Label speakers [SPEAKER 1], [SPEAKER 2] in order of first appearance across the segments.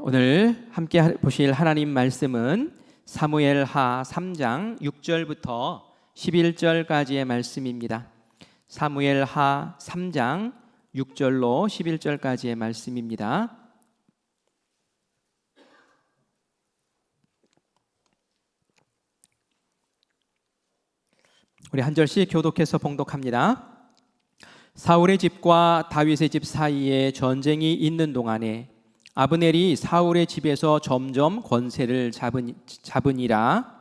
[SPEAKER 1] 오늘 함께 보실 하나님 말씀은 사무엘하 3장 6절부터 11절까지의 말씀입니다. 사무엘하 3장 6절로 11절까지의 말씀입니다. 우리 한 절씩 교독해서 봉독합니다. 사울의 집과 다윗의 집 사이에 전쟁이 있는 동안에 아브넬이 사울의 집에서 점점 권세를 잡으니라.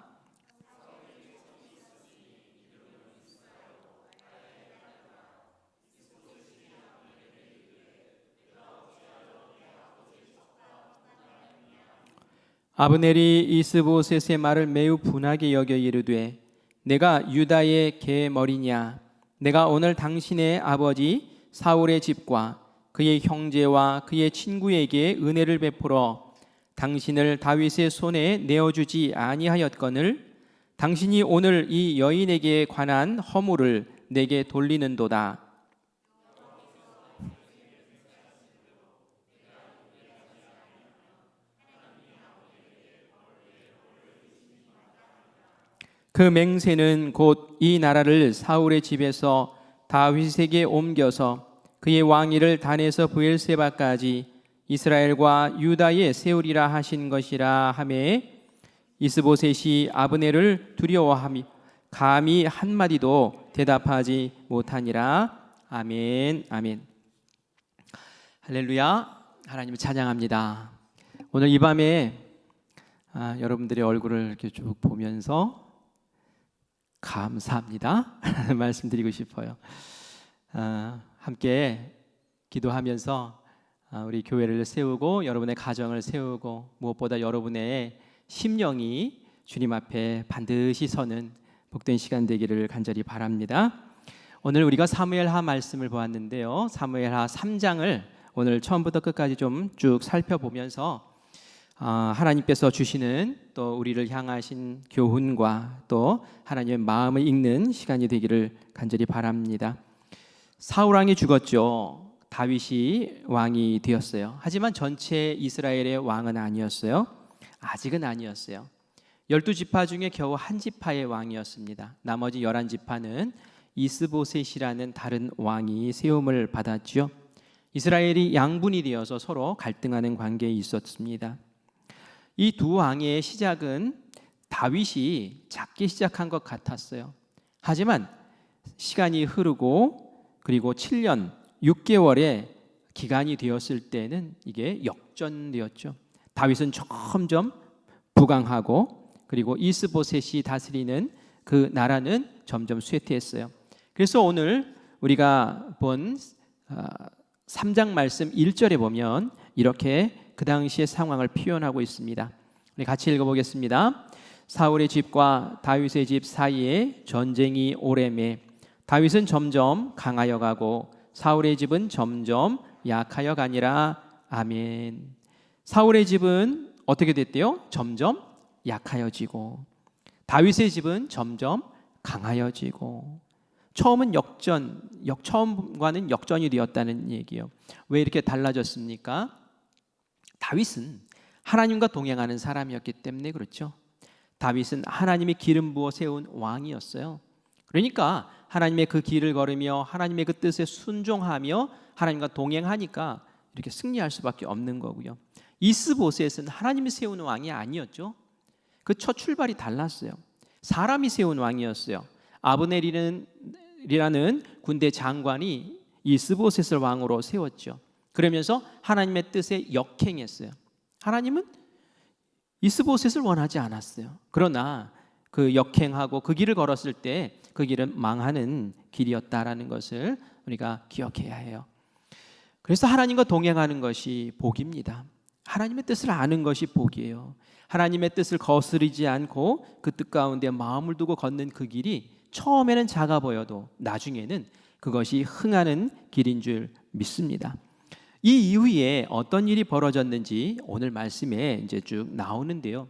[SPEAKER 1] 아브넬이 이스보셋의 말을 매우 분하게 여겨 이르되 내가 유다의 계머리냐? 내가 오늘 당신의 아버지 사울의 집과 그의 형제와 그의 친구에게 은혜를 베풀어 당신을 다윗의 손에 내어주지 아니하였거늘 당신이 오늘 이 여인에게 관한 허물을 내게 돌리는도다. 그 맹세는 곧 이 나라를 사울의 집에서 다윗에게 옮겨서 그의 왕위를 단에서 브엘세바까지 이스라엘과 유다에 세우리라 하신 것이라 하매 이스보셋이 아브넬을 두려워하며 감히 한마디도 대답하지 못하니라. 아멘. 아멘. 할렐루야. 하나님을 찬양합니다. 오늘 이 밤에 여러분들의 얼굴을 이렇게 쭉 보면서 감사합니다 말씀드리고 싶어요. 함께 기도하면서 우리 교회를 세우고 여러분의 가정을 세우고 무엇보다 여러분의 심령이 주님 앞에 반드시 서는 복된 시간 되기를 간절히 바랍니다. 오늘 우리가 사무엘하 말씀을 보았는데요, 사무엘하 3장을 오늘 처음부터 끝까지 좀 쭉 살펴보면서 하나님께서 주시는 또 우리를 향하신 교훈과 또 하나님의 마음을 읽는 시간이 되기를 간절히 바랍니다. 사울 왕이 죽었죠. 다윗이 왕이 되었어요. 하지만 전체 이스라엘의 왕은 아니었어요. 아직은 아니었어요. 12지파 중에 겨우 한 지파의 왕이었습니다. 나머지 11지파는 이스보셋이라는 다른 왕이 세움을 받았죠. 이스라엘이 양분이 되어서 서로 갈등하는 관계에 있었습니다. 이 두 왕의 시작은 다윗이 작게 시작한 것 같았어요. 하지만 시간이 흐르고 그리고 7년 6개월의 기간이 되었을 때는 이게 역전되었죠. 다윗은 점점 부강하고 그리고 이스보셋이 다스리는 그 나라는 점점 쇠퇴했어요. 그래서 오늘 우리가 본 3장 말씀 1절에 보면 이렇게 그 당시의 상황을 표현하고 있습니다. 우리 같이 읽어보겠습니다. 사울의 집과 다윗의 집 사이에 전쟁이 오래매 다윗은 점점 강하여 가고 사울의 집은 점점 약하여 가니라. 아멘. 사울의 집은 어떻게 됐대요? 점점 약하여지고 다윗의 집은 점점 강하여지고 처음은 처음과는 역전이 되었다는 얘기예요. 왜 이렇게 달라졌습니까? 다윗은 하나님과 동행하는 사람이었기 때문에 그렇죠. 다윗은 하나님의 기름 부어 세운 왕이었어요. 그러니까 하나님의 그 길을 걸으며 하나님의 그 뜻에 순종하며 하나님과 동행하니까 이렇게 승리할 수밖에 없는 거고요. 이스보셋은 하나님이 세운 왕이 아니었죠. 그 첫 출발이 달랐어요. 사람이 세운 왕이었어요. 아브넬이라는 군대 장관이 이스보셋을 왕으로 세웠죠. 그러면서 하나님의 뜻에 역행했어요. 하나님은 이스보셋을 원하지 않았어요. 그러나 그 역행하고 그 길을 걸었을 때 그 길은 망하는 길이었다라는 것을 우리가 기억해야 해요. 그래서 하나님과 동행하는 것이 복입니다. 하나님의 뜻을 아는 것이 복이에요. 하나님의 뜻을 거스르지 않고 그 뜻 가운데 마음을 두고 걷는 그 길이 처음에는 작아 보여도 나중에는 그것이 흥하는 길인 줄 믿습니다. 이 이후에 어떤 일이 벌어졌는지 오늘 말씀에 이제 쭉 나오는데요.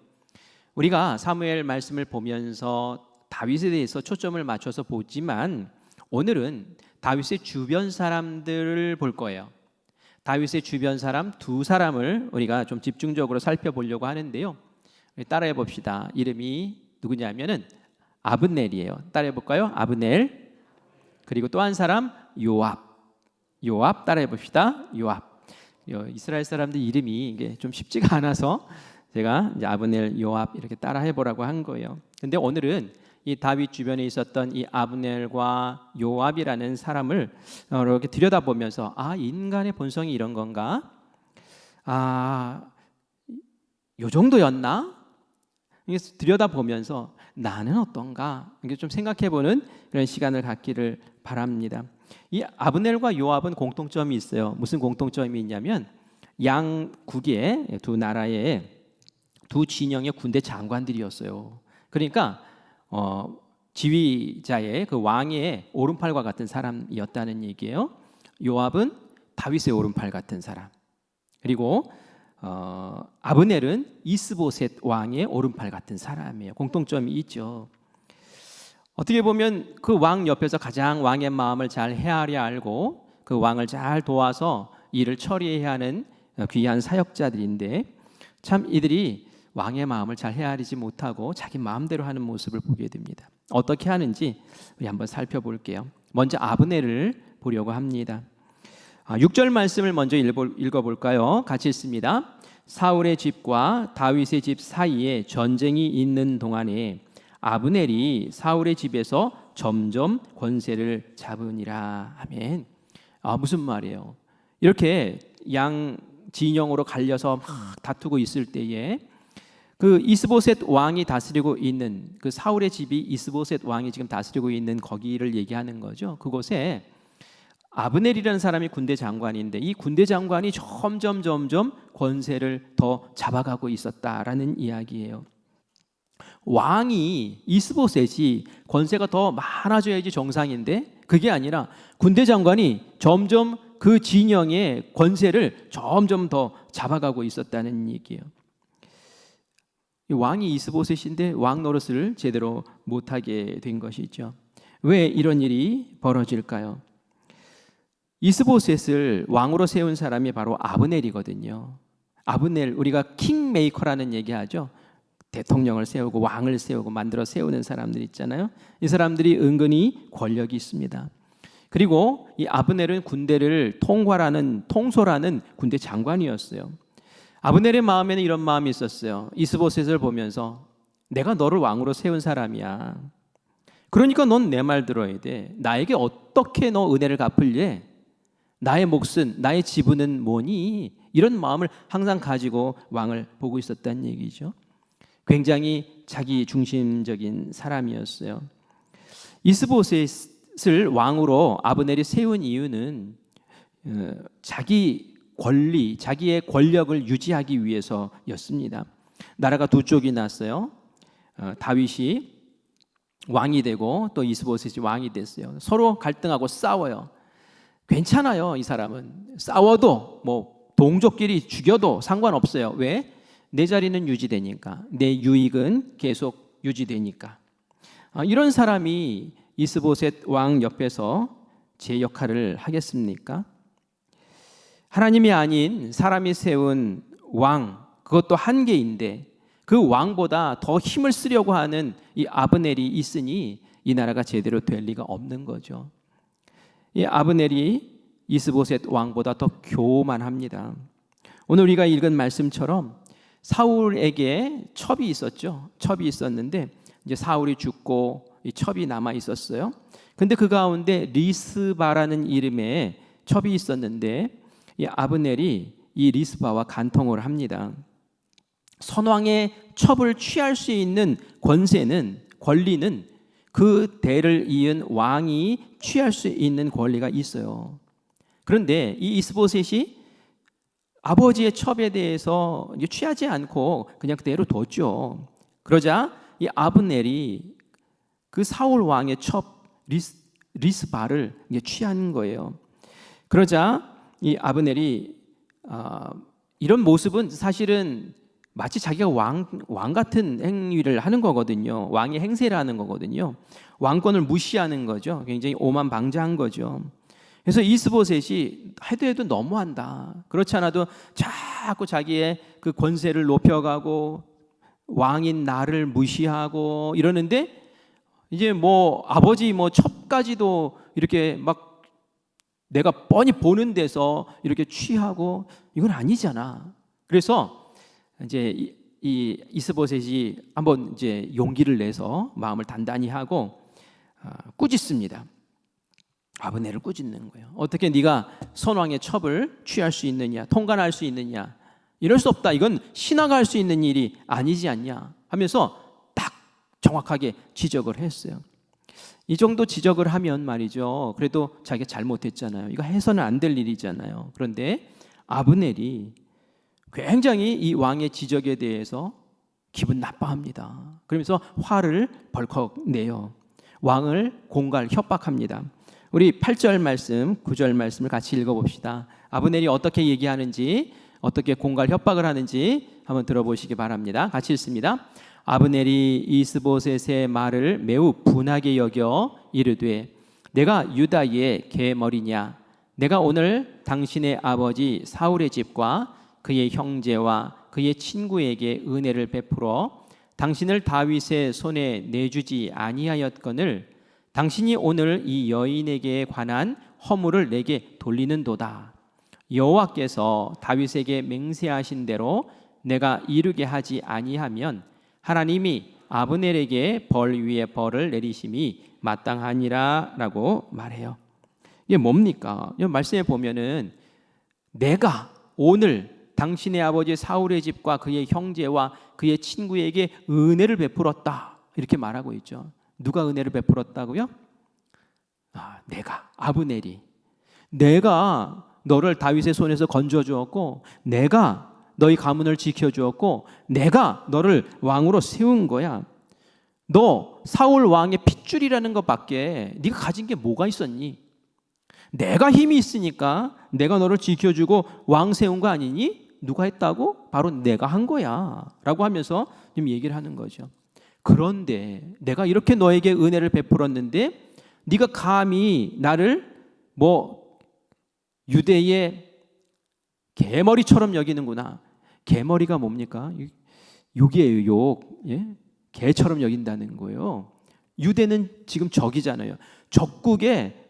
[SPEAKER 1] 우리가 사무엘 말씀을 보면서 다윗에 대해서 초점을 맞춰서 보지만 오늘은 다윗의 주변 사람들을 볼 거예요. 다윗의 주변 사람 두 사람을 우리가 좀 집중적으로 살펴보려고 하는데요. 따라해 봅시다. 이름이 누구냐면은 아브넬이에요. 따라해 볼까요? 아브넬. 그리고 또 한 사람 요압 따라해 봅시다. 요압. 이스라엘 사람들 이름이 이게 좀 쉽지가 않아서 제가 이제 아브넬, 요압 이렇게 따라해 보라고 한 거예요. 근데 오늘은 이 다윗 주변에 있었던 이 아브넬과 요압이라는 사람을 이렇게 들여다보면서 인간의 본성이 이런 건가? 요 정도였나? 이게 들여다보면서 나는 어떤가? 이게 좀 생각해보는 그런 시간을 갖기를 바랍니다. 이 아브넬과 요압은 공통점이 있어요. 무슨 공통점이 있냐면 양국의 두 나라의 두 진영의 군대 장관들이었어요. 그러니까 지휘자의 그 왕의 오른팔과 같은 사람이었다는 얘기예요. 요압은 다윗의 오른팔 같은 사람. 그리고 아브넬은 이스보셋 왕의 오른팔 같은 사람이에요. 공통점이 있죠. 어떻게 보면 그 왕 옆에서 가장 왕의 마음을 잘 헤아려 알고 그 왕을 잘 도와서 일을 처리해야 하는 귀한 사역자들인데 참 이들이 왕의 마음을 잘 헤아리지 못하고 자기 마음대로 하는 모습을 보게 됩니다. 어떻게 하는지 우리 한번 살펴볼게요. 먼저 아브넬을 보려고 합니다. 6절 말씀을 먼저 읽어볼까요? 같이 읽습니다. 사울의 집과 다윗의 집 사이에 전쟁이 있는 동안에 아브넬이 사울의 집에서 점점 권세를 잡으니라. 아멘. 무슨 말이에요? 이렇게 양 진영으로 갈려서 막 다투고 있을 때에 그 이스보셋 왕이 다스리고 있는 그 사울의 집이 이스보셋 왕이 지금 다스리고 있는 거기를 얘기하는 거죠. 그곳에 아브넬이라는 사람이 군대 장관인데 이 군대 장관이 점점 권세를 더 잡아가고 있었다라는 이야기예요. 왕이 이스보셋이 권세가 더 많아져야지 정상인데 그게 아니라 군대 장관이 점점 그 진영의 권세를 점점 더 잡아가고 있었다는 얘기예요. 왕이 이스보셋인데 왕 노릇을 제대로 못하게 된 것이죠. 왜 이런 일이 벌어질까요? 이스보셋을 왕으로 세운 사람이 바로 아브넬이거든요. 아브넬, 우리가 킹메이커라는 얘기하죠. 대통령을 세우고 왕을 세우고 만들어 세우는 사람들 있잖아요. 이 사람들이 은근히 권력이 있습니다. 그리고 이 아브넬은 군대를 통솔하는 군대 장관이었어요. 아브넬의 마음에는 이런 마음이 있었어요. 이스보셋을 보면서 내가 너를 왕으로 세운 사람이야. 그러니까 넌 내 말 들어야 돼. 나에게 어떻게 너 은혜를 갚을래? 나의 몫은, 나의 지분은 뭐니? 이런 마음을 항상 가지고 왕을 보고 있었다는 얘기죠. 굉장히 자기 중심적인 사람이었어요. 이스보셋을 왕으로 아브넬이 세운 이유는 자기 권리, 자기의 권력을 유지하기 위해서였습니다. 나라가 두 쪽이 났어요. 다윗이 왕이 되고 또 이스보셋이 왕이 됐어요. 서로 갈등하고 싸워요. 괜찮아요. 이 사람은 싸워도 동족끼리 죽여도 상관없어요. 왜? 내 자리는 유지되니까, 내 유익은 계속 유지되니까. 이런 사람이 이스보셋 왕 옆에서 제 역할을 하겠습니까? 하나님이 아닌 사람이 세운 왕, 그것도 한계인데 그 왕보다 더 힘을 쓰려고 하는 이 아브넬이 있으니 이 나라가 제대로 될 리가 없는 거죠. 이 아브넬이 이스보셋 왕보다 더 교만합니다. 오늘 우리가 읽은 말씀처럼 사울에게 첩이 있었죠. 첩이 있었는데 이제 사울이 죽고 이 첩이 남아 있었어요. 근데 그 가운데 리스바라는 이름의 첩이 있었는데 이 아브넬이 이 리스바와 간통을 합니다. 선왕의 첩을 취할 수 있는 권리는 그 대를 이은 왕이 취할 수 있는 권리가 있어요. 그런데 이 이스보셋이 아버지의 첩에 대해서 취하지 않고 그냥 그대로 뒀죠. 그러자 이 아브넬이 그 사울 왕의 첩 리스바를 취한 거예요. 그러자 이 아브넬이 이런 모습은 사실은 마치 자기가 왕 같은 행위를 하는 거거든요. 왕의 행세를 하는 거거든요. 왕권을 무시하는 거죠. 굉장히 오만방자한 거죠. 그래서 이스보셋이 해도 너무한다. 그렇지 않아도 자꾸 자기의 그 권세를 높여가고 왕인 나를 무시하고 이러는데 이제 뭐 아버지 뭐 첩까지도 이렇게 막 내가 뻔히 보는 데서 이렇게 취하고 이건 아니잖아. 그래서 이제 이 이스보셋이 한번 이제 용기를 내서 마음을 단단히 하고 꾸짖습니다. 아브넬을 꾸짖는 거예요. 어떻게 네가 선왕의 첩을 취할 수 있느냐, 통관할 수 있느냐? 이럴 수 없다. 이건 신하가 할 수 있는 일이 아니지 않냐 하면서 딱 정확하게 지적을 했어요. 이 정도 지적을 하면 말이죠, 그래도 자기가 잘못했잖아요. 이거 해서는 안 될 일이잖아요. 그런데 아브넬이 굉장히 이 왕의 지적에 대해서 기분 나빠합니다. 그러면서 화를 벌컥 내요. 왕을 공갈 협박합니다. 우리 8절 말씀, 9절 말씀을 같이 읽어봅시다. 아브넬이 어떻게 얘기하는지, 어떻게 공갈 협박을 하는지 한번 들어보시기 바랍니다. 같이 읽습니다. 아브넬이 이스보셋의 말을 매우 분하게 여겨 이르되 내가 유다의 계머리냐? 내가 오늘 당신의 아버지 사울의 집과 그의 형제와 그의 친구에게 은혜를 베풀어 당신을 다윗의 손에 내주지 아니하였거늘 당신이 오늘 이 여인에게 관한 허물을 내게 돌리는도다. 여호와께서 다윗에게 맹세하신 대로 내가 이루게 하지 아니하면 하나님이 아브넬에게 벌 위에 벌을 내리심이 마땅하니라 라고 말해요. 이게 뭡니까? 이 말씀에 보면은 내가 오늘 당신의 아버지 사울의 집과 그의 형제와 그의 친구에게 은혜를 베풀었다 이렇게 말하고 있죠. 누가 은혜를 베풀었다고요? 내가, 아브넬이. 내가 너를 다윗의 손에서 건져주었고 내가 너희 가문을 지켜주었고 내가 너를 왕으로 세운 거야. 너 사울 왕의 핏줄이라는 것밖에 네가 가진 게 뭐가 있었니? 내가 힘이 있으니까 내가 너를 지켜주고 왕 세운 거 아니니? 누가 했다고? 바로 내가 한 거야 라고 하면서 지금 얘기를 하는 거죠. 그런데 내가 이렇게 너에게 은혜를 베풀었는데 네가 감히 나를 뭐 유대의 개머리처럼 여기는구나. 개머리가 뭡니까? 욕이에요, 욕. 예? 개처럼 여긴다는 거예요. 유대는 지금 적이잖아요. 적국에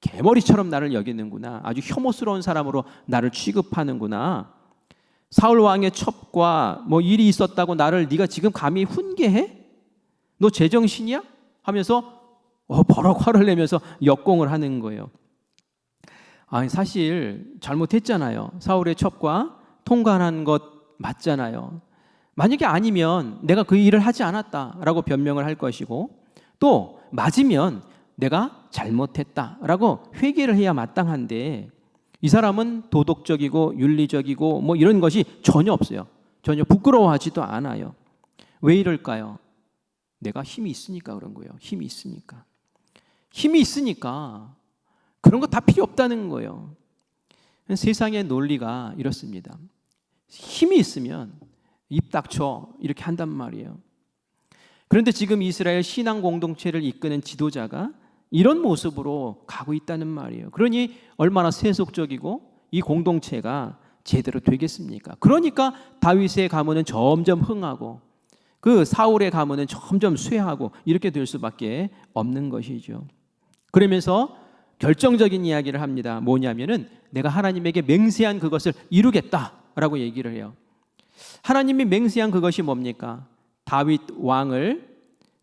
[SPEAKER 1] 개머리처럼 나를 여기는구나. 아주 혐오스러운 사람으로 나를 취급하는구나. 사울 왕의 첩과 뭐 일이 있었다고 나를 네가 지금 감히 훈계해? 너 제정신이야? 하면서 버럭 화를 내면서 역공을 하는 거예요. 사실 잘못했잖아요. 사울의 첩과 통관한 것 맞잖아요. 만약에 아니면 내가 그 일을 하지 않았다라고 변명을 할 것이고 또 맞으면 내가 잘못했다라고 회개를 해야 마땅한데 이 사람은 도덕적이고 윤리적이고 뭐 이런 것이 전혀 없어요. 전혀 부끄러워하지도 않아요. 왜 이럴까요? 내가 힘이 있으니까 그런 거예요. 힘이 있으니까. 힘이 있으니까 그런 거 다 필요 없다는 거예요. 세상의 논리가 이렇습니다. 힘이 있으면 입 닥쳐 이렇게 한단 말이에요. 그런데 지금 이스라엘 신앙 공동체를 이끄는 지도자가 이런 모습으로 가고 있다는 말이에요. 그러니 얼마나 세속적이고 이 공동체가 제대로 되겠습니까? 그러니까 다윗의 가문은 점점 흥하고 그 사울의 가문은 점점 쇠하고 이렇게 될 수밖에 없는 것이죠. 그러면서 결정적인 이야기를 합니다. 뭐냐면은 내가 하나님에게 맹세한 그것을 이루겠다라고 얘기를 해요. 하나님이 맹세한 그것이 뭡니까?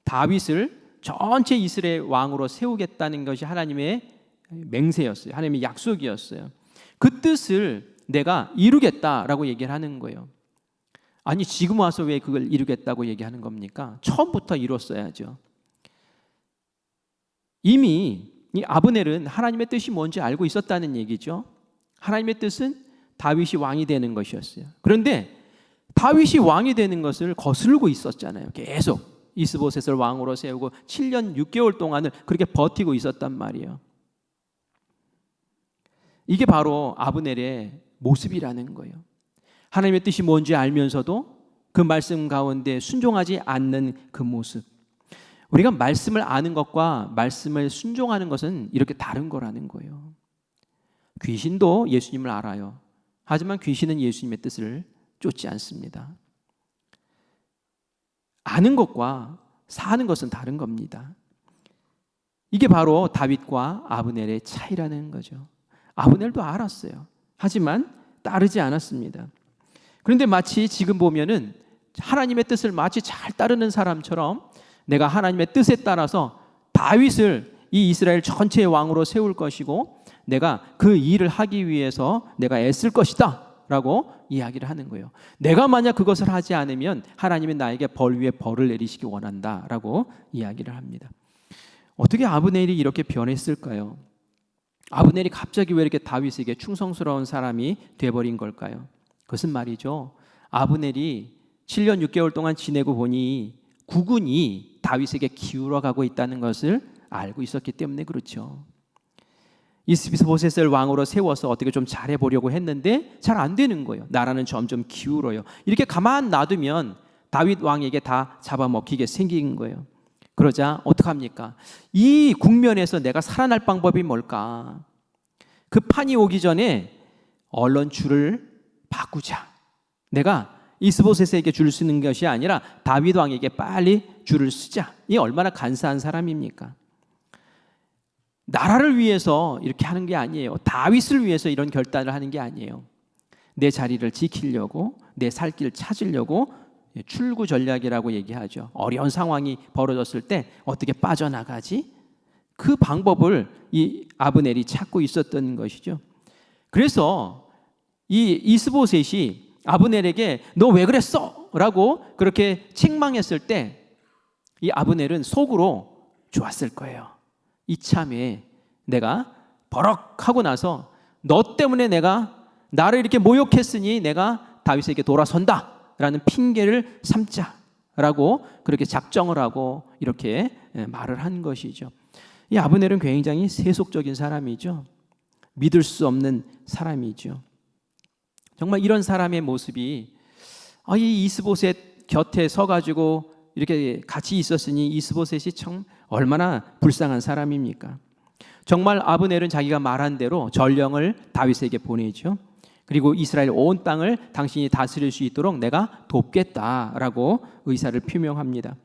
[SPEAKER 1] 다윗을 전체 이스라엘 왕으로 세우겠다는 것이 하나님의 맹세였어요. 하나님의 약속이었어요. 그 뜻을 내가 이루겠다라고 얘기를 하는 거예요. 아니 지금 와서 왜 그걸 이루겠다고 얘기하는 겁니까? 처음부터 이뤘어야죠. 이미 이 아브넬은 하나님의 뜻이 뭔지 알고 있었다는 얘기죠. 하나님의 뜻은 다윗이 왕이 되는 것이었어요. 그런데 다윗이 왕이 되는 것을 거슬고 있었잖아요. 계속 이스보셋을 왕으로 세우고 7년 6개월 동안을 그렇게 버티고 있었단 말이에요. 이게 바로 아브넬의 모습이라는 거예요. 하나님의 뜻이 뭔지 알면서도 그 말씀 가운데 순종하지 않는 그 모습. 우리가 말씀을 아는 것과 말씀을 순종하는 것은 이렇게 다른 거라는 거예요. 귀신도 예수님을 알아요. 하지만 귀신은 예수님의 뜻을 쫓지 않습니다. 아는 것과 사는 것은 다른 겁니다. 이게 바로 다윗과 아브넬의 차이라는 거죠. 아브넬도 알았어요. 하지만 따르지 않았습니다. 그런데 마치 지금 보면은 하나님의 뜻을 마치 잘 따르는 사람처럼 내가 하나님의 뜻에 따라서 다윗을 이 이스라엘 전체의 왕으로 세울 것이고 내가 그 일을 하기 위해서 내가 애쓸 것이다 라고 이야기를 하는 거예요. 내가 만약 그것을 하지 않으면 하나님이 나에게 벌 위에 벌을 내리시기 원한다 라고 이야기를 합니다. 어떻게 아브넬이 이렇게 변했을까요? 아브넬이 갑자기 왜 이렇게 다윗에게 충성스러운 사람이 돼버린 걸까요? 그것은 말이죠, 아브넬이 7년 6개월 동안 지내고 보니 국군이 다윗에게 기울어가고 있다는 것을 알고 있었기 때문에 그렇죠. 이스보셋을 왕으로 세워서 어떻게 좀 잘해보려고 했는데 잘 안 되는 거예요. 나라는 점점 기울어요. 이렇게 가만 놔두면 다윗 왕에게 다 잡아먹히게 생긴 거예요. 그러자 어떡합니까? 이 국면에서 내가 살아날 방법이 뭘까? 그 판이 오기 전에 얼른 줄을 바꾸자. 내가 이스보셋에게 줄을 쓰는 것이 아니라 다윗 왕에게 빨리 줄을 쓰자. 이 얼마나 간사한 사람입니까? 나라를 위해서 이렇게 하는 게 아니에요. 다윗을 위해서 이런 결단을 하는 게 아니에요. 내 자리를 지키려고, 내 살 길 찾으려고 출구 전략이라고 얘기하죠. 어려운 상황이 벌어졌을 때 어떻게 빠져나가지? 그 방법을 이 아브넬이 찾고 있었던 것이죠. 그래서 이 이스보셋이 아브넬에게 너 왜 그랬어? 라고 그렇게 책망했을 때 이 아브넬은 속으로 좋았을 거예요. 이참에 내가 버럭하고 나서 너 때문에 내가 나를 이렇게 모욕했으니 내가 다윗에게 돌아선다 라는 핑계를 삼자라고 그렇게 작정을 하고 이렇게 말을 한 것이죠. 이 아브넬은 굉장히 세속적인 사람이죠. 믿을 수 없는 사람이죠. 정말 이런 사람의 모습이 이 이스보셋 곁에 서가지고 이렇게 같이 있었으니 이스보셋이 참 얼마나 불쌍한 사람입니까? 정말 아브넬은 자기가 말한 대로 전령을 다윗에게 보내죠. 그리고 이스라엘 온 땅을 당신이 다스릴 수 있도록 내가 돕겠다라고 의사를 표명합니다.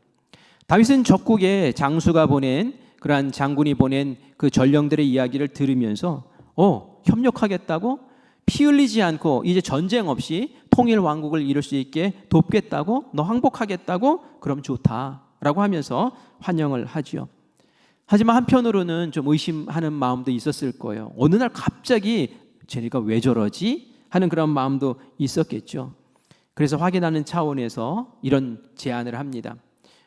[SPEAKER 1] 다윗은 적국의 장수가 보낸, 그러한 장군이 보낸 그 전령들의 이야기를 들으면서 협력하겠다고? 피 흘리지 않고 이제 전쟁 없이 통일 왕국을 이룰 수 있게 돕겠다고? 너 항복하겠다고? 그럼 좋다라고 하면서 환영을 하죠. 하지만 한편으로는 좀 의심하는 마음도 있었을 거예요. 어느 날 갑자기 쟤네가 왜 저러지? 하는 그런 마음도 있었겠죠. 그래서 확인하는 차원에서 이런 제안을 합니다.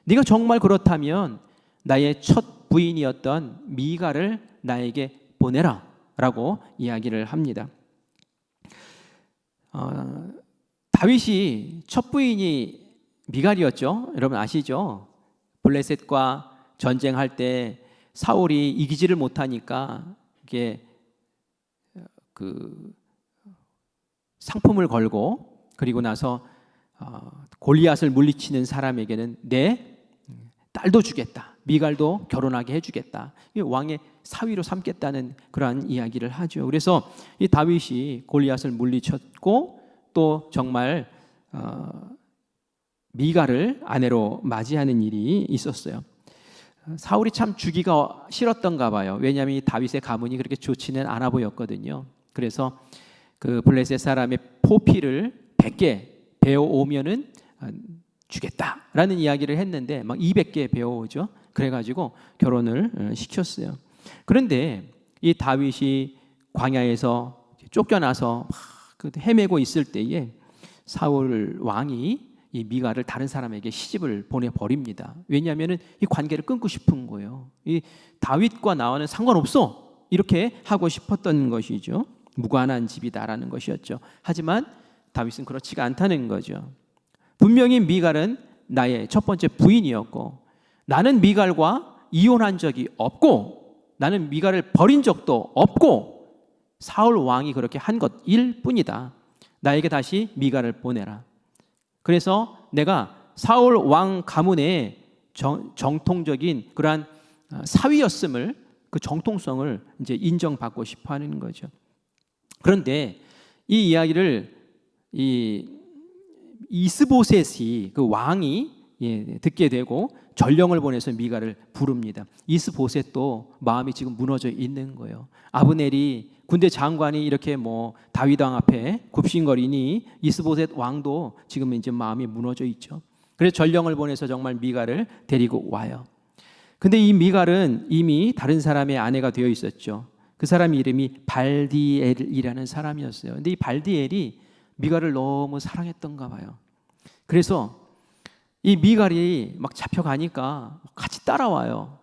[SPEAKER 1] 네가 정말 그렇다면 나의 첫 부인이었던 미갈을 나에게 보내라 라고 이야기를 합니다. 다윗이 첫 부인이 미갈이었죠. 여러분 아시죠? 블레셋과 전쟁할 때 사울이 이기지를 못하니까 이게 그 상품을 걸고 그리고 나서 골리앗을 물리치는 사람에게는 내 딸도 주겠다. 미갈도 결혼하게 해주겠다. 왕의 사위로 삼겠다는 그러한 이야기를 하죠. 그래서 이 다윗이 골리앗을 물리쳤고 또 정말 미갈을 아내로 맞이하는 일이 있었어요. 사울이 참 주기가 싫었던가 봐요. 왜냐하면 이 다윗의 가문이 그렇게 좋지는 않아 보였거든요. 그래서 그 블레셋 사람의 포피를 100개 배워오면은 주겠다라는 이야기를 했는데 막 200개 배워오죠. 그래가지고 결혼을 시켰어요. 그런데 이 다윗이 광야에서 쫓겨나서 막 헤매고 있을 때에 사울 왕이 이 미갈을 다른 사람에게 시집을 보내버립니다. 왜냐하면 이 관계를 끊고 싶은 거예요. 이 다윗과 나와는 상관없어 이렇게 하고 싶었던 것이죠. 무관한 집이다라는 것이었죠. 하지만 다윗은 그렇지가 않다는 거죠. 분명히 미갈은 나의 첫 번째 부인이었고 나는 미갈과 이혼한 적이 없고 나는 미갈을 버린 적도 없고 사울 왕이 그렇게 한 것일 뿐이다. 나에게 다시 미갈을 보내라. 그래서 내가 사울 왕 가문에 정통적인 그러한 사위였음을, 그 정통성을 이제 인정받고 싶어 하는 거죠. 그런데 이 이야기를 이 이스보셋이, 그 왕이 듣게 되고 전령을 보내서 미가를 부릅니다. 이스보셋도 마음이 지금 무너져 있는 거예요. 아브넬이, 군대 장관이 이렇게 뭐 다윗 왕 앞에 굽신거리니 이스보셋 왕도 지금 이제 마음이 무너져 있죠. 그래서 전령을 보내서 정말 미가를 데리고 와요. 근데 이 미갈은 이미 다른 사람의 아내가 되어 있었죠. 그 사람 이름이 발디엘이라는 사람이었어요. 근데 이 발디엘이 미갈을 너무 사랑했던가 봐요. 그래서 이 미갈이 막 잡혀가니까 같이 따라와요.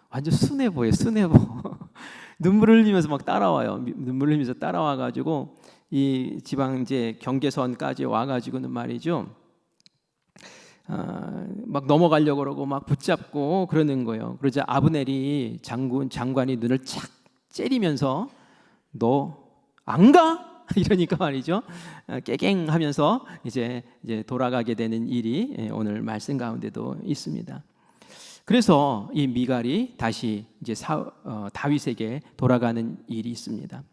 [SPEAKER 1] 완전 순해 보여요, 순해 보여. 눈물을 흘리면서 막 따라와요. 눈물을 흘리면서 따라와가지고 이 지방 이제 경계선까지 와가지고는 말이죠. 막 넘어가려고 그러고 막 붙잡고 그러는 거예요. 그러자 아브넬이 장관이 눈을 착 째리면서 너 안 가? 이러니까 말이죠. 깨갱하면서 이제 돌아가게 되는 일이 오늘 말씀 가운데도 있습니다. 그래서 이 미갈이 다시 이제 다윗에게 돌아가는 일이 있습니다.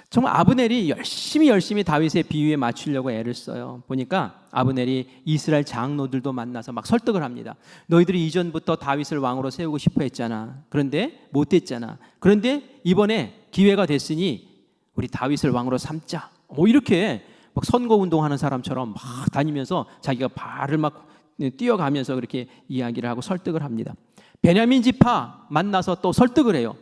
[SPEAKER 1] 정말 아브넬이 열심히 다윗의 비유에 맞추려고 애를 써요. 보니까 아브넬이 이스라엘 장로들도 만나서 막 설득을 합니다. 너희들이 이전부터 다윗을 왕으로 세우고 싶어 했잖아. 그런데 못했잖아. 그런데 이번에 기회가 됐으니 우리 다윗을 왕으로 삼자. 뭐 이렇게 막 선거운동하는 사람처럼 막 다니면서 자기가 발을 막 뛰어가면서 그렇게 이야기를 하고 설득을 합니다. 베냐민 지파 만나서 또 설득을 해요.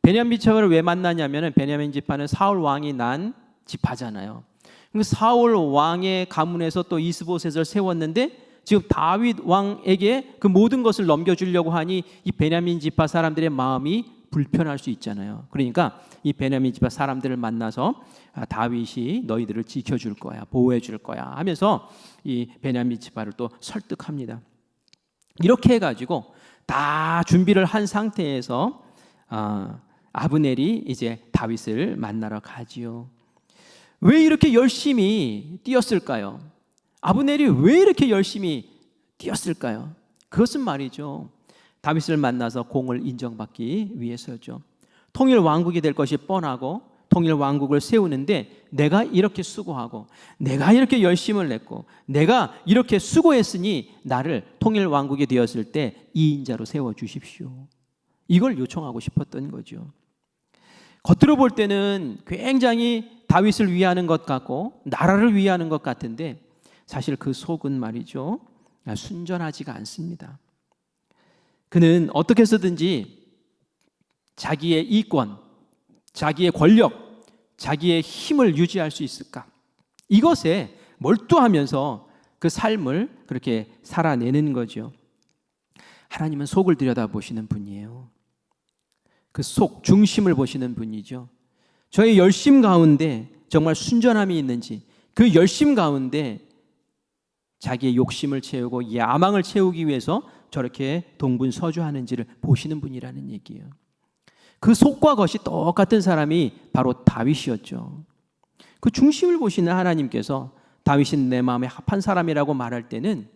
[SPEAKER 1] 베냐민 지파를 왜 만나냐면은 베냐민 지파는 사울 왕이 난 지파잖아요. 사울 왕의 가문에서 또 이스보셋을 세웠는데 지금 다윗 왕에게 그 모든 것을 넘겨주려고 하니 이 베냐민 지파 사람들의 마음이 불편할 수 있잖아요. 그러니까 이 베냐민 지파 사람들을 만나서 다윗이 너희들을 지켜줄 거야, 보호해 줄 거야 하면서 이 베냐민 지파를 또 설득합니다. 이렇게 해가지고 다 준비를 한 상태에서 아브넬이 이제 다윗을 만나러 가지요. 왜 이렇게 열심히 뛰었을까요? 아브넬이 왜 이렇게 열심히 뛰었을까요? 그것은 말이죠, 다윗을 만나서 공을 인정받기 위해서죠. 통일 왕국이 될 것이 뻔하고 통일 왕국을 세우는데 내가 이렇게 수고하고 내가 이렇게 열심을 냈고 내가 이렇게 수고했으니 나를 통일 왕국이 되었을 때 2인자로 세워주십시오. 이걸 요청하고 싶었던 거죠. 겉으로 볼 때는 굉장히 다윗을 위하는 것 같고 나라를 위하는 것 같은데 사실 그 속은 말이죠, 순전하지가 않습니다. 그는 어떻게 해서든지 자기의 이권, 자기의 권력, 자기의 힘을 유지할 수 있을까? 이것에 몰두하면서 그 삶을 그렇게 살아내는 거죠. 하나님은 속을 들여다보시는 분이에요. 그 속, 중심을 보시는 분이죠. 저의 열심 가운데 정말 순전함이 있는지, 그 열심 가운데 자기의 욕심을 채우고 야망을 채우기 위해서 저렇게 동분서주하는지를 보시는 분이라는 얘기예요. 그 속과 겉이 똑같은 사람이 바로 다윗이었죠. 그 중심을 보시는 하나님께서 다윗은 내 마음에 합한 사람이라고 말할 때는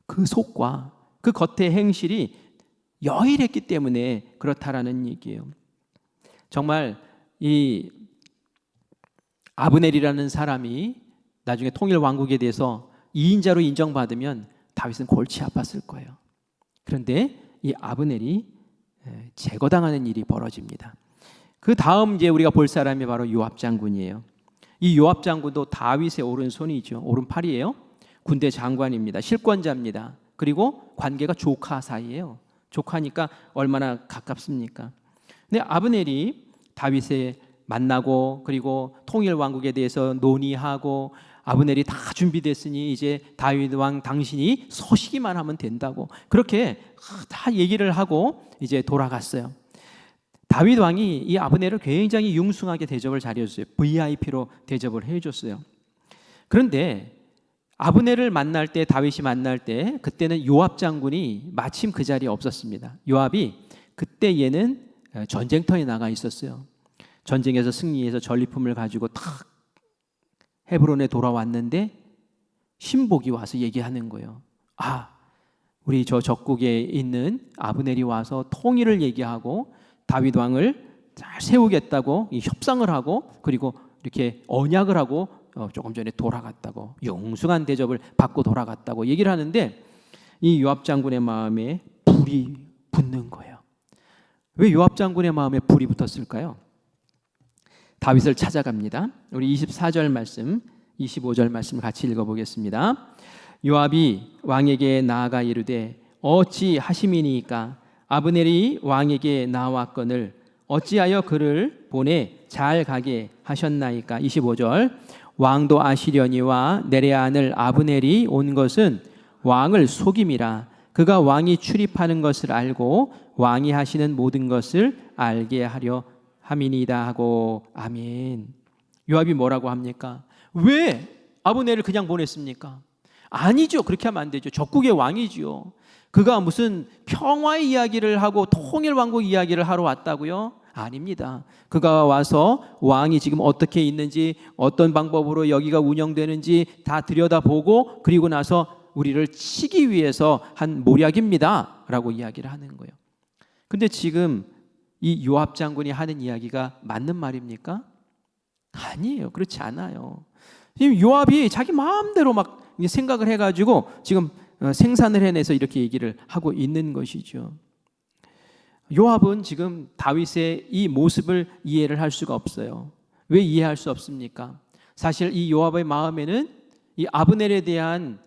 [SPEAKER 1] 그 속과 그 겉의 행실이 여일했기 때문에 그렇다라는 얘기예요. 정말 이 아브넬이라는 사람이 나중에 통일 왕국에 대해서 2인자로 인정받으면 다윗은 골치 아팠을 거예요. 그런데 이 아브넬이 제거당하는 일이 벌어집니다. 그 다음 이제 우리가 볼 사람이 바로 요압 장군이에요. 이 요압 장군도 다윗의 오른손이죠. 오른팔이에요. 군대 장관입니다. 실권자입니다. 그리고 관계가 조카 사이예요. 조카니까 얼마나 가깝습니까? 근데 아브넬이 다윗에 만나고 그리고 통일 왕국에 대해서 논의하고 아브넬이 다 준비됐으니 이제 다윗 왕 당신이 서시기만 하면 된다고 그렇게 다 얘기를 하고 이제 돌아갔어요. 다윗 왕이 이 아브넬을 굉장히 융숭하게 대접을 잘해줬어요. VIP로 대접을 해줬어요. 그런데 아브넬을 만날 때, 다윗이 만날 때 그때는 요압 장군이 마침 그 자리에 없었습니다. 요압이 그때 얘는 전쟁터에 나가 있었어요. 전쟁에서 승리해서 전리품을 가지고 탁 헤브론에 돌아왔는데 신복이 와서 얘기하는 거예요. 우리 저 적국에 있는 아브넬이 와서 통일을 얘기하고 다윗 왕을 잘 세우겠다고 협상을 하고 그리고 이렇게 언약을 하고 조금 전에 돌아갔다고 영숭한 대접을 받고 돌아갔다고 얘기를 하는데 이 요압 장군의 마음에 불이 붙는 거예요. 왜 요압 장군의 마음에 불이 붙었을까요? 다윗을 찾아갑니다. 우리 24절 말씀, 25절 말씀 같이 읽어보겠습니다. 요압이 왕에게 나아가 이르되 어찌 하심이니까 아브넬이 왕에게 나왔거늘 어찌하여 그를 보내 잘 가게 하셨나이까. 25절 왕도 아시려니와 내레아늘 아브넬이 온 것은 왕을 속임이라. 그가 왕이 출입하는 것을 알고 왕이 하시는 모든 것을 알게 하려 함이니이다 하고. 아멘. 요압이 뭐라고 합니까? 왜 아브넬을 그냥 보냈습니까? 아니죠. 그렇게 하면 안 되죠. 적국의 왕이죠. 그가 무슨 평화의 이야기를 하고 통일 왕국 이야기를 하러 왔다고요? 아닙니다. 그가 와서 왕이 지금 어떻게 있는지 어떤 방법으로 여기가 운영되는지 다 들여다보고 그리고 나서 우리를 치기 위해서 한 모략입니다 라고 이야기를 하는 거예요. 근데 지금 이 요압 장군이 하는 이야기가 맞는 말입니까? 아니에요. 그렇지 않아요. 지금 요압이 자기 마음대로 막 생각을 해가지고 지금 생산을 해내서 이렇게 얘기를 하고 있는 것이죠. 요압은 지금 다윗의 이 모습을 이해를 할 수가 없어요. 왜 이해할 수 없습니까? 사실 이 요압의 마음에는 이 아브넬에 대한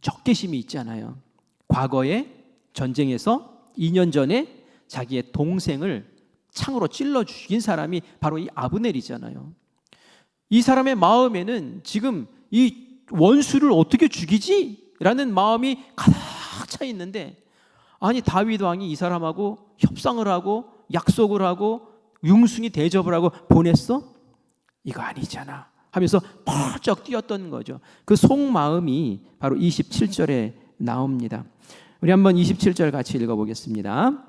[SPEAKER 1] 적개심이 있잖아요. 과거에 전쟁에서 2년 전에 자기의 동생을 창으로 찔러 죽인 사람이 바로 이 아브넬이잖아요. 이 사람의 마음에는 지금 이 원수를 어떻게 죽이지? 라는 마음이 가득 차 있는데 아니 다윗 왕이 이 사람하고 협상을 하고 약속을 하고 융숭이 대접을 하고 보냈어? 이거 아니잖아 하면서 펄쩍 뛰었던 거죠. 그 속마음이 바로 27절에 나옵니다. 우리 한번 27절 같이 읽어보겠습니다.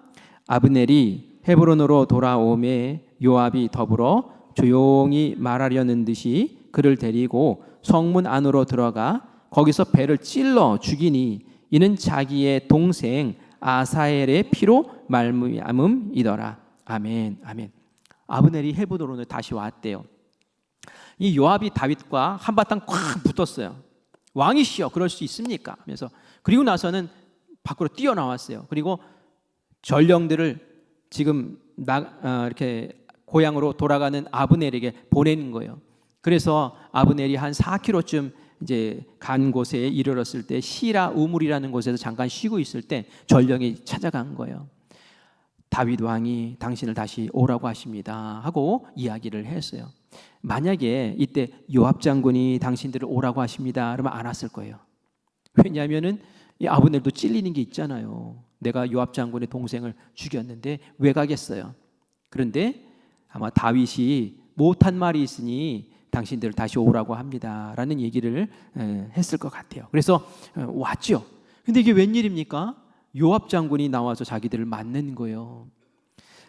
[SPEAKER 1] 아브넬이 헤브론으로 돌아오매 요압이 더불어 조용히 말하려는 듯이 그를 데리고 성문 안으로 들어가 거기서 배를 찔러 죽이니 이는 자기의 동생 아사엘의 피로 말미암음이더라. 아멘. 아멘. 아브넬이 헤브론으로 다시 왔대요. 이 요압이 다윗과 한바탕 꽉 붙었어요. 왕이시여 그럴 수 있습니까? 하면서 그리고 나서는 밖으로 뛰어나왔어요. 그리고 전령들을 지금 이렇게 고향으로 돌아가는 아브넬에게 보내는 거예요. 그래서 아브넬이 한 4km쯤 이제 간 곳에 이르렀을 때 시라 우물이라는 곳에서 잠깐 쉬고 있을 때 전령이 찾아간 거예요. 다윗 왕이 당신을 다시 오라고 하십니다 하고 이야기를 했어요. 만약에 이때 요압 장군이 당신들을 오라고 하십니다 그러면 안 왔을 거예요. 왜냐하면은 이 아브넬도 찔리는 게 있잖아요. 내가 요압 장군의 동생을 죽였는데 왜 가겠어요? 그런데 아마 다윗이 못한 말이 있으니 당신들을 다시 오라고 합니다 라는 얘기를 했을 것 같아요. 그래서 왔죠. 근데 이게 웬일입니까? 요압 장군이 나와서 자기들을 맞는 거예요.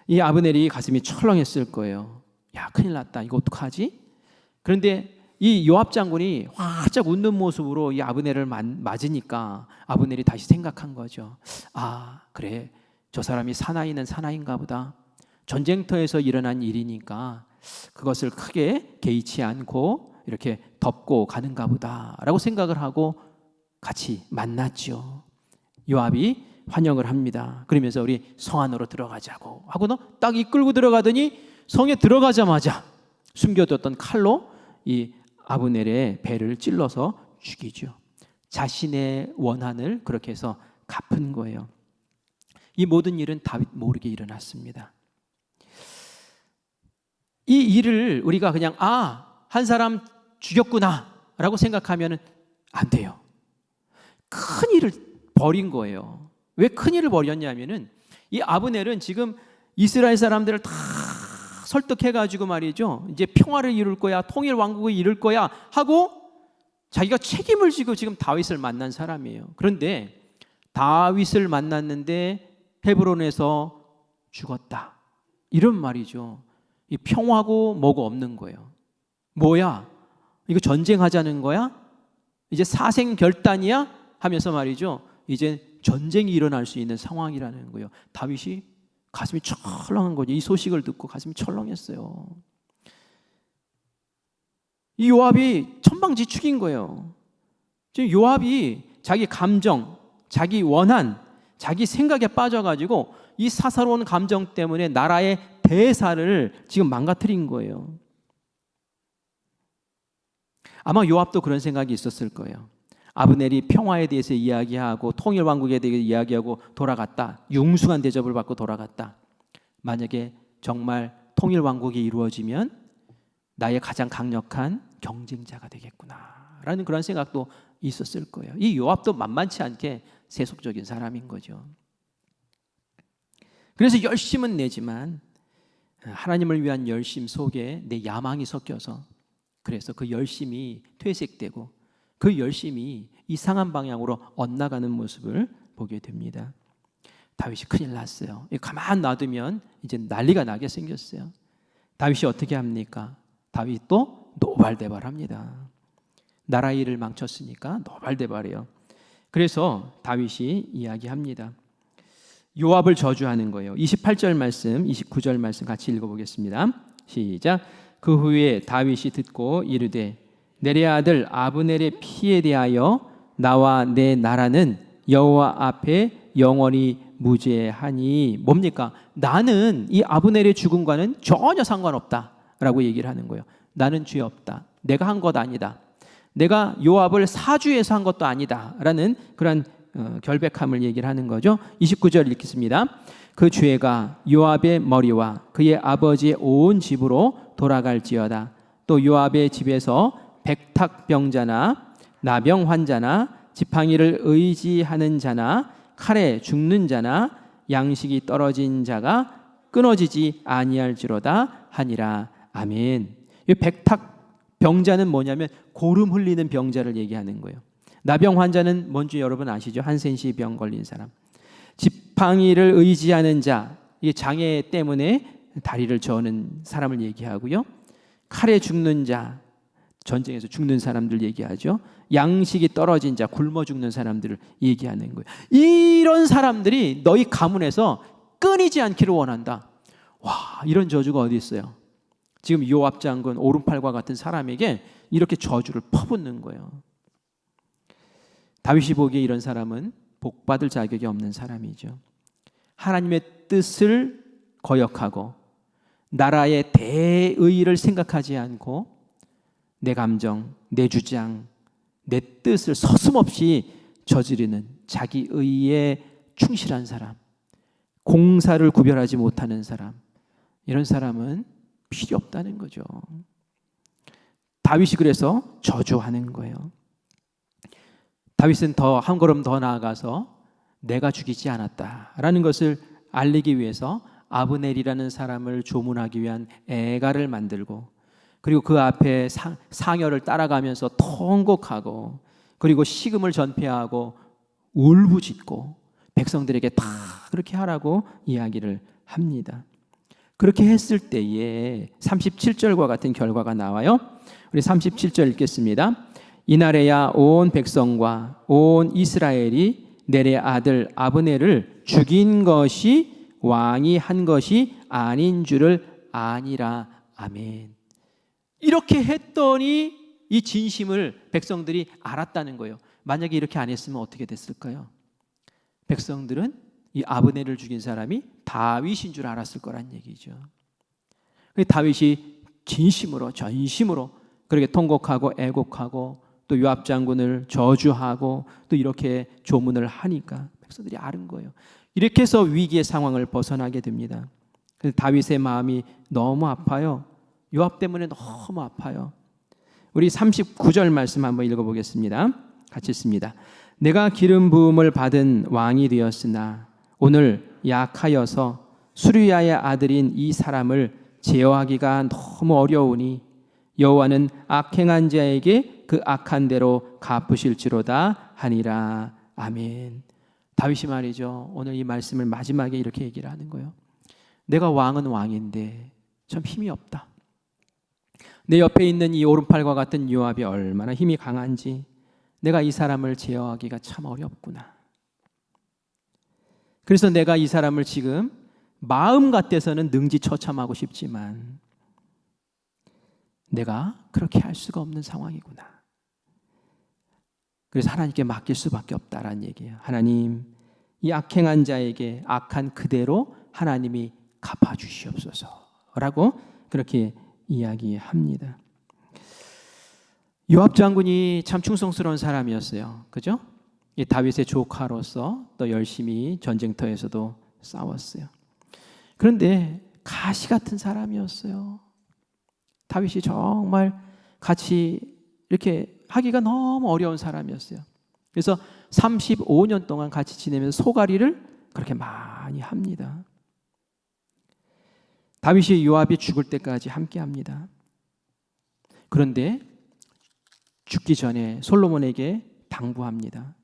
[SPEAKER 1] 이 아브넬이 가슴이 철렁했을 거예요. 야 큰일 났다 이거 어떡하지? 그런데 이 요압 장군이 활짝 웃는 모습으로 이 아브넬을 맞으니까 아브넬이 다시 생각한 거죠. 아 그래 저 사람이 사나이는 사나이인가 보다. 전쟁터에서 일어난 일이니까 그것을 크게 개의치 않고 이렇게 덮고 가는가 보다라고 생각을 하고 같이 만났죠. 요압이 환영을 합니다. 그러면서 우리 성 안으로 들어가자고 하고 딱 이끌고 들어가더니 성에 들어가자마자 숨겨뒀던 칼로 이 아브넬의 배를 찔러서 죽이죠. 자신의 원한을 그렇게 해서 갚은 거예요. 이 모든 일은 다윗 모르게 일어났습니다. 이 일을 우리가 그냥 한 사람 죽였구나 라고 생각하면 안 돼요. 큰 일을 벌인 거예요. 왜 큰 일을 벌였냐면은 이 아브넬은 지금 이스라엘 사람들을 다 설득해가지고 말이죠. 이제 평화를 이룰 거야, 통일 왕국을 이룰 거야 하고 자기가 책임을 지고 지금 다윗을 만난 사람이에요. 그런데 다윗을 만났는데 헤브론에서 죽었다. 이런 말이죠. 이 평화고 뭐고 없는 거예요. 뭐야? 이거 전쟁하자는 거야? 이제 사생결단이야? 하면서 말이죠. 이제 전쟁이 일어날 수 있는 상황이라는 거예요. 다윗이 가슴이 철렁한 거죠. 이 소식을 듣고 가슴이 철렁했어요. 이 요압이 천방지축인 거예요. 지금 요압이 자기 감정, 자기 원한, 자기 생각에 빠져가지고 이 사사로운 감정 때문에 나라의 대사를 지금 망가뜨린 거예요. 아마 요압도 그런 생각이 있었을 거예요. 아브넬이 평화에 대해서 이야기하고 통일왕국에 대해서 이야기하고 돌아갔다. 융숭한 대접을 받고 돌아갔다. 만약에 정말 통일왕국이 이루어지면 나의 가장 강력한 경쟁자가 되겠구나 라는 그런 생각도 있었을 거예요. 이 요압도 만만치 않게 세속적인 사람인 거죠. 그래서 열심은 내지만 하나님을 위한 열심 속에 내 야망이 섞여서 그래서 그 열심이 퇴색되고 그 열심이 이상한 방향으로 엇나가는 모습을 보게 됩니다. 다윗이 큰일 났어요. 가만 놔두면 이제 난리가 나게 생겼어요. 다윗이 어떻게 합니까? 다윗도 노발대발합니다. 나라 일을 망쳤으니까 노발대발해요. 그래서 다윗이 이야기합니다. 요압을 저주하는 거예요. 28절 말씀, 29절 말씀 같이 읽어보겠습니다. 시작. 그 후에 다윗이 듣고 이르되 내레의 아들 아브넬의 피에 대하여 나와 내 나라는 여호와 앞에 영원히 무죄하니. 뭡니까? 나는 이 아브넬의 죽음과는 전혀 상관없다라고 얘기를 하는 거예요. 나는 죄 없다. 내가 한 것 아니다. 내가 요압을 사주해서 한 것도 아니다라는 그런 결백함을 얘기를 하는 거죠. 29절 읽겠습니다. 그 죄가 요압의 머리와 그의 아버지의 온 집으로 돌아갈지어다. 또 요압의 집에서 백탁병자나 나병 환자나 지팡이를 의지하는 자나 칼에 죽는 자나 양식이 떨어진 자가 끊어지지 아니할지로다 하니라. 아멘. 이 백탁병자는 뭐냐면 고름 흘리는 병자를 얘기하는 거예요. 나병 환자는 뭔지 여러분 아시죠? 한센시 병 걸린 사람. 지팡이를 의지하는 자, 이게 장애 때문에 다리를 저는 사람을 얘기하고요. 칼에 죽는 자, 전쟁에서 죽는 사람들 얘기하죠. 양식이 떨어진 자, 굶어 죽는 사람들을 얘기하는 거예요. 이런 사람들이 너희 가문에서 끊이지 않기를 원한다. 와, 이런 저주가 어디 있어요? 지금 요압 장군 오른팔과 같은 사람에게 이렇게 저주를 퍼붓는 거예요. 다윗이 보기에 이런 사람은 복받을 자격이 없는 사람이죠. 하나님의 뜻을 거역하고 나라의 대의를 생각하지 않고 내 감정, 내 주장, 내 뜻을 서슴없이 저지르는 자기 의에 충실한 사람, 공사를 구별하지 못하는 사람, 이런 사람은 필요 없다는 거죠. 다윗이 그래서 저주하는 거예요. 다윗은 더 한 걸음 더 나아가서 내가 죽이지 않았다라는 것을 알리기 위해서 아브넬이라는 사람을 조문하기 위한 애가를 만들고 그리고 그 앞에 상여를 따라가면서 통곡하고 그리고 식음을 전폐하고 울부짖고 백성들에게 다 그렇게 하라고 이야기를 합니다. 그렇게 했을 때에 37절과 같은 결과가 나와요. 우리 37절 읽겠습니다. 이날에야 온 백성과 온 이스라엘이 넬의 아들 아브넬을 죽인 것이 왕이 한 것이 아닌 줄을 아니라. 아멘. 이렇게 했더니 이 진심을 백성들이 알았다는 거예요. 만약에 이렇게 안 했으면 어떻게 됐을까요? 백성들은 이 아브넬을 죽인 사람이 다윗인 줄 알았을 거란 얘기죠. 다윗이 진심으로 전심으로 그렇게 통곡하고 애곡하고 또 요압 장군을 저주하고 또 이렇게 조문을 하니까 백성들이 아는 거예요. 이렇게 해서 위기의 상황을 벗어나게 됩니다. 그래서 다윗의 마음이 너무 아파요. 요압 때문에 너무 아파요. 우리 39절 말씀 한번 읽어보겠습니다. 같이 읽습니다. 내가 기름 부음을 받은 왕이 되었으나 오늘 약하여서 수르야의 아들인 이 사람을 제어하기가 너무 어려우니 여호와는 악행한 자에게 그 악한 대로 갚으실지로다 하니라. 아멘. 다윗이 말이죠. 오늘 이 말씀을 마지막에 이렇게 얘기를 하는 거예요. 내가 왕은 왕인데 참 힘이 없다. 내 옆에 있는 이 오른팔과 같은 요압이 얼마나 힘이 강한지 내가 이 사람을 제어하기가 참 어렵구나. 그래서 내가 이 사람을 지금 마음 같아서는 능지처참하고 싶지만 내가 그렇게 할 수가 없는 상황이구나. 그래서 하나님께 맡길 수밖에 없다라는 얘기예요. 하나님, 이 악행한 자에게 악한 그대로 하나님이 갚아주시옵소서라고 그렇게 이야기합니다. 요압 장군이 참 충성스러운 사람이었어요. 그죠? 이 다윗의 조카로서 또 열심히 전쟁터에서도 싸웠어요. 그런데 가시 같은 사람이었어요. 다윗이 정말 같이 이렇게 하기가 너무 어려운 사람이었어요. 그래서 35년 동안 같이 지내면서 소가리를 그렇게 많이 합니다. 다윗이 요압이 죽을 때까지 함께 합니다. 그런데 죽기 전에 솔로몬에게 당부합니다.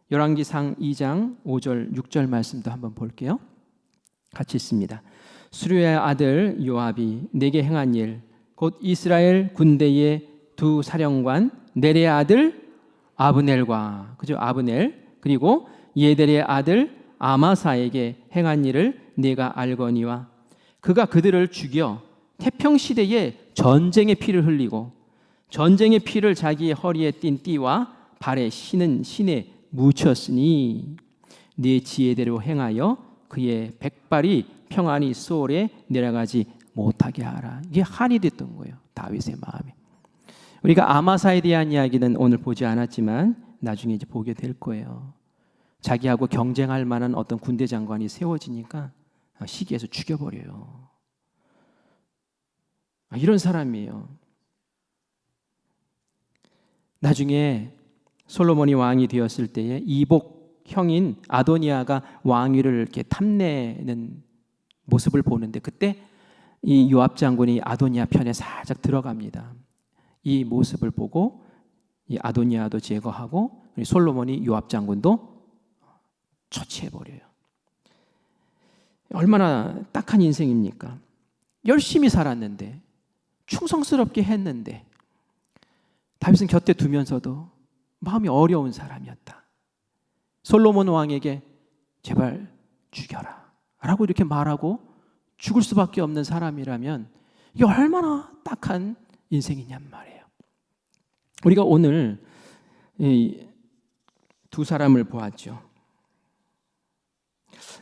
[SPEAKER 1] 열왕기상 2장 5절 6절 말씀도 한번 볼게요. 같이 읽습니다. 수르야의 아들 요압이 내게 행한 일, 곧 이스라엘 군대의 두 사령관 네리의 아들 아브넬과, 그죠? 아브넬, 그리고 예델의 아들 아마사에게 행한 일을 네가 알거니와 그가 그들을 죽여 태평시대에 전쟁의 피를 흘리고 전쟁의 피를 자기의 허리에 띤 띠와 발에 신은 신에 묻혔으니 네 지혜대로 행하여 그의 백발이 평안히 소홀에 내려가지 못하게 하라. 이게 한이 됐던 거예요. 다윗의 마음이. 우리가 아마사에 대한 이야기는 오늘 보지 않았지만 나중에 이제 보게 될 거예요. 자기하고 경쟁할 만한 어떤 군대 장관이 세워지니까 시기에서 죽여버려요. 이런 사람이에요. 나중에 솔로몬이 왕이 되었을 때에 이복 형인 아도니아가 왕위를 이렇게 탐내는 모습을 보는데 그때 이 요압 장군이 아도니아 편에 살짝 들어갑니다. 이 모습을 보고 이 아도니아도 제거하고 솔로몬이 요압 장군도 처치해버려요. 얼마나 딱한 인생입니까? 열심히 살았는데 충성스럽게 했는데 다윗은 곁에 두면서도 마음이 어려운 사람이었다. 솔로몬 왕에게 제발 죽여라 라고 이렇게 말하고 죽을 수밖에 없는 사람이라면 이게 얼마나 딱한 인생이냔 말이에요. 우리가 오늘 이 두 사람을 보았죠.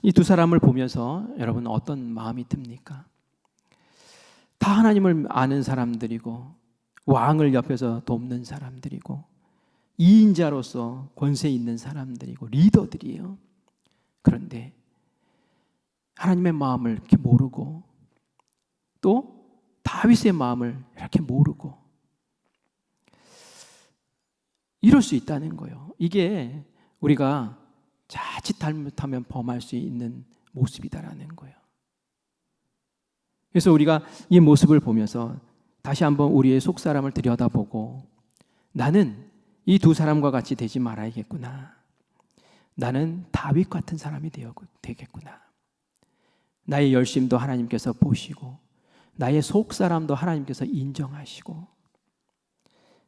[SPEAKER 1] 이 두 사람을 보면서 여러분 어떤 마음이 듭니까? 다 하나님을 아는 사람들이고 왕을 옆에서 돕는 사람들이고 이인자로서 권세 있는 사람들이고 리더들이에요. 그런데 하나님의 마음을 이렇게 모르고 또 다윗의 마음을 이렇게 모르고 이럴 수 있다는 거예요. 이게 우리가 자칫 잘못하면 범할 수 있는 모습이다라는 거예요. 그래서 우리가 이 모습을 보면서 다시 한번 우리의 속사람을 들여다보고 나는 이 두 사람과 같이 되지 말아야겠구나. 나는 다윗 같은 사람이 되겠구나. 나의 열심도 하나님께서 보시고 나의 속사람도 하나님께서 인정하시고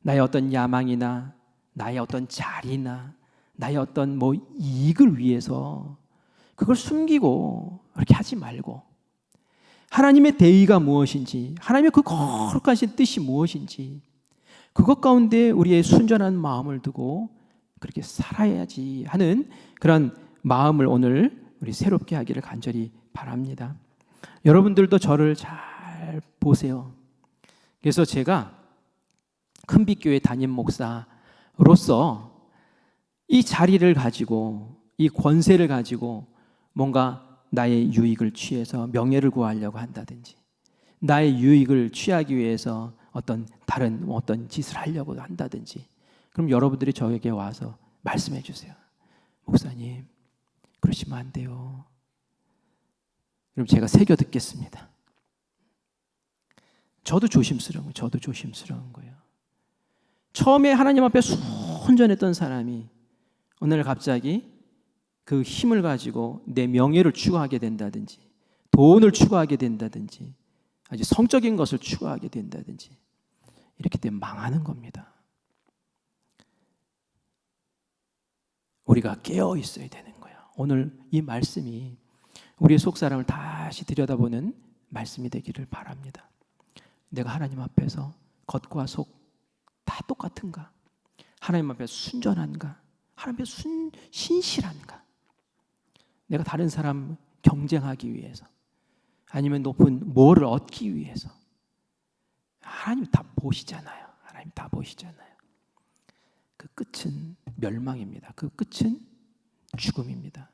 [SPEAKER 1] 나의 어떤 야망이나 나의 어떤 자리나 나의 어떤 이익을 위해서 그걸 숨기고 그렇게 하지 말고 하나님의 대의가 무엇인지 하나님의 그 거룩하신 뜻이 무엇인지 그것 가운데 우리의 순전한 마음을 두고 그렇게 살아야지 하는 그런 마음을 오늘 우리 새롭게 하기를 간절히 바랍니다. 여러분들도 저를 잘 보세요. 그래서 제가 큰빛교회 담임 목사로서 이 자리를 가지고 이 권세를 가지고 뭔가 나의 유익을 취해서 명예를 구하려고 한다든지 나의 유익을 취하기 위해서 다른 어떤 짓을 하려고 한다든지 그럼 여러분들이 저에게 와서 말씀해 주세요. 목사님 그러시면 안 돼요. 그럼 제가 새겨 듣겠습니다. 저도 조심스러운 거예요. 처음에 하나님 앞에 순전했던 사람이 오늘 갑자기 그 힘을 가지고 내 명예를 추구하게 된다든지 돈을 추구하게 된다든지 아주 성적인 것을 추구하게 된다든지 이렇게 되면 망하는 겁니다. 우리가 깨어 있어야 되는 거예요. 오늘 이 말씀이 우리의 속사람을 다시 들여다보는 말씀이 되기를 바랍니다. 내가 하나님 앞에서 겉과 속 다 똑같은가? 하나님 앞에 순전한가? 하나님 앞에 신실한가? 내가 다른 사람 경쟁하기 위해서 아니면 높은 뭐를 얻기 위해서 하나님 다 보시잖아요. 하나님 다 보시잖아요. 그 끝은 멸망입니다. 그 끝은 죽음입니다.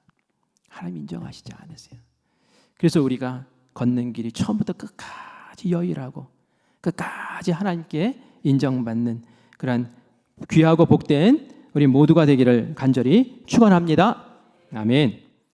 [SPEAKER 1] 하나님 인정하시지 않으세요. 그래서 우리가 걷는 길이 처음부터 끝까지 여일하고 끝까지 하나님께 인정받는 그러한 귀하고 복된 우리 모두가 되기를 간절히 축원합니다. 아멘.